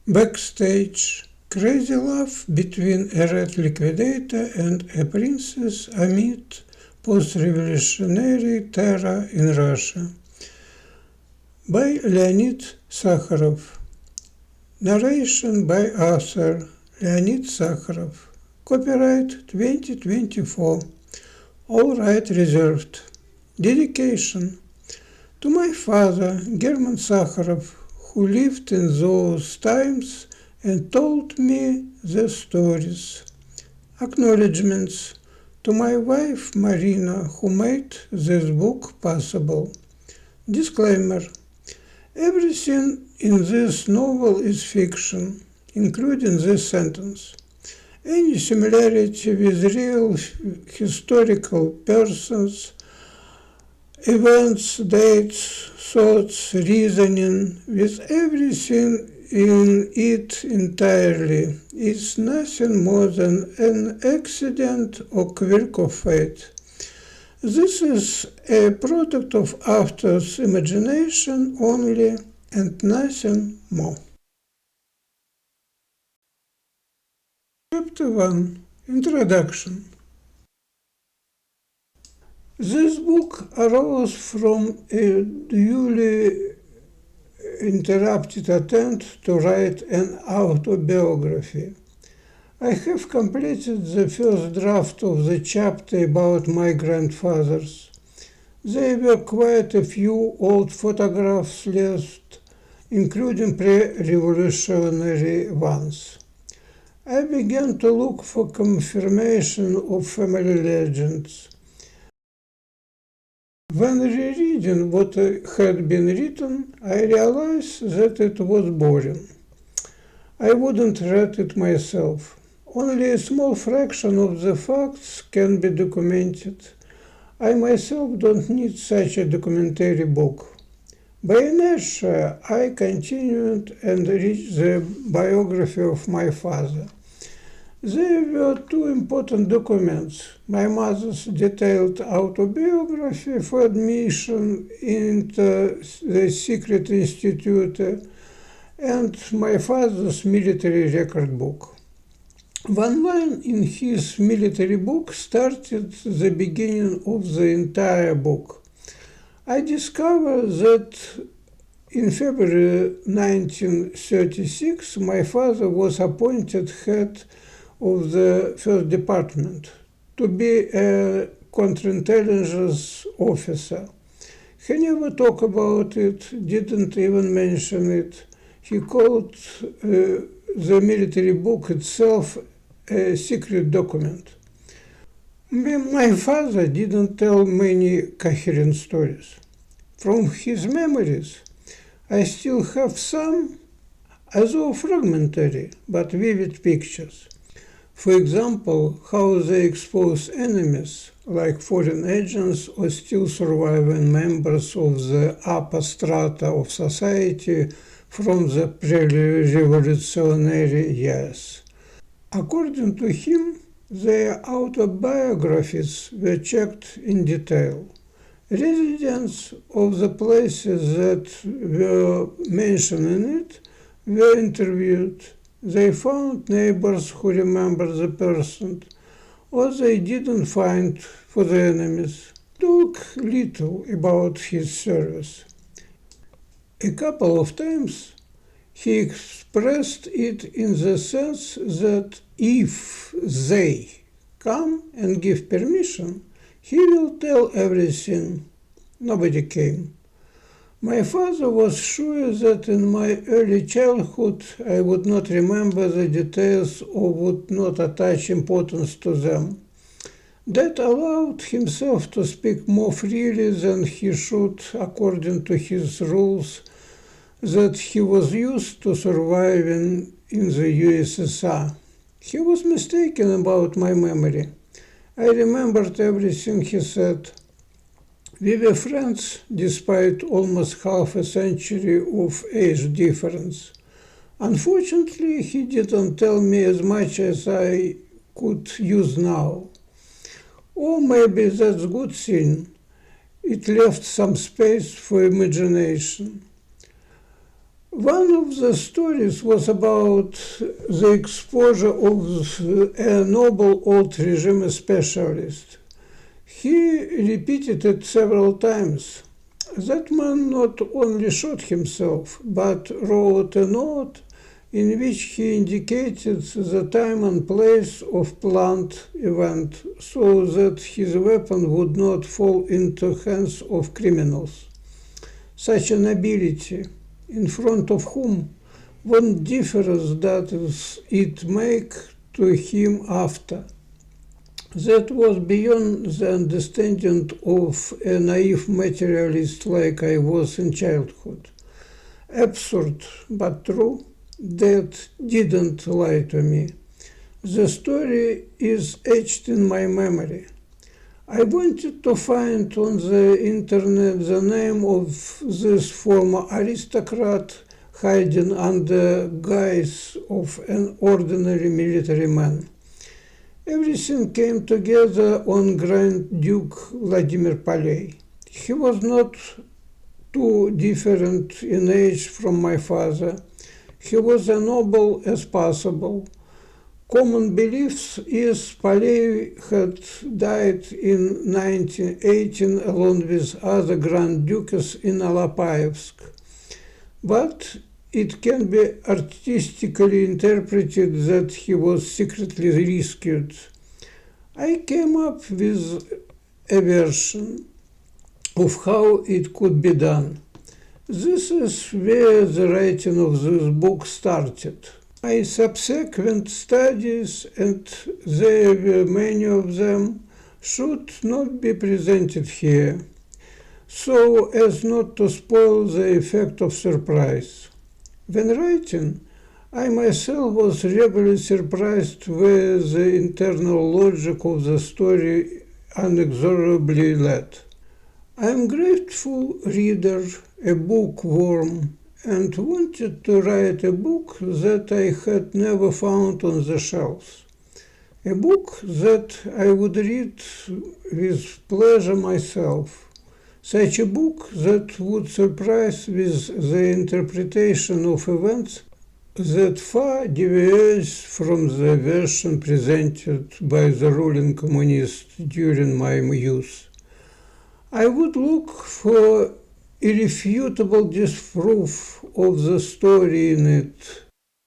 Backstage. Crazy love between a red liquidator and a princess amid post-revolutionary terror in Russia. By Leonid Sakharov. Narration by author Leonid Sakharov. Copyright 2024. All rights reserved. Dedication to my father, German Sakharov, who lived in those times and told me the stories. Acknowledgements to my wife, Marina, who made this book possible. Disclaimer: everything in this novel is fiction, including this sentence. Any similarity with real historical persons, events, dates, thoughts, reasoning, with everything in it entirely, is nothing more than an accident or quirk of fate. This is a product of author's imagination only and nothing more. Chapter 1. Introduction. This book arose from a duly interrupted attempt to write an autobiography. I have completed the first draft of the chapter about my grandfathers. There were quite a few old photographs left, including pre-revolutionary ones. I began to look for confirmation of family legends. When rereading what had been written, I realized that it was boring. I wouldn't read it myself. Only a small fraction of the facts can be documented. I myself don't need such a documentary book. By inertia, I continued and read the biography of my father. There were two important documents: my mother's detailed autobiography for admission into the secret institute and my father's military record book. One line in his military book started the beginning of the entire book. I discovered that in February 1936 my father was appointed head of the First Department, to be a counterintelligence officer. He never talked about it, didn't even mention it. He called the military book itself a secret document. My father didn't tell many coherent stories. From his memories, I still have some, although fragmentary, but vivid pictures. For example, how they expose enemies, like foreign agents or still surviving members of the upper strata of society from the pre-revolutionary years. According to him, their autobiographies were checked in detail. Residents of the places that were mentioned in it were interviewed. They found neighbors who remembered the person, or they didn't find for the enemies. Talk little about his service. A couple of times he expressed it in the sense that if they come and give permission, he will tell everything. Nobody came. My father was sure that in my early childhood I would not remember the details or would not attach importance to them. That allowed himself to speak more freely than he should according to his rules that he was used to surviving in the USSR. He was mistaken about my memory. I remembered everything he said. We were friends despite almost half a century of age difference. Unfortunately, he didn't tell me as much as I could use now. Or maybe that's a good thing. It left some space for imagination. One of the stories was about the exposure of a noble old regime specialist. He repeated it several times. That man not only shot himself, but wrote a note in which he indicated the time and place of planned event so that his weapon would not fall into hands of criminals. Such an ability, in front of whom, what difference does it make to him after? That was beyond the understanding of a naive materialist like I was in childhood. Absurd, but true. That didn't lie to me. The story is etched in my memory. I wanted to find on the internet the name of this former aristocrat hiding under guise of an ordinary military man. Everything came together on Grand Duke Vladimir Paley. He was not too different in age from my father. He was as noble as possible. Common beliefs is Paley had died in 1918 along with other Grand Dukes in Alapaevsk. But it can be artistically interpreted that he was secretly rescued. I came up with a version of how it could be done. This is where the writing of this book started. My subsequent studies, and there were many of them, should not be presented here, so as not to spoil the effect of surprise. When writing, I myself was regularly surprised where the internal logic of the story inexorably led. I am grateful reader, a bookworm, and wanted to write a book that I had never found on the shelves. A book that I would read with pleasure myself. Such a book that would surprise with the interpretation of events that far deviates from the version presented by the ruling communists during my youth. I would look for irrefutable disproof of the story in it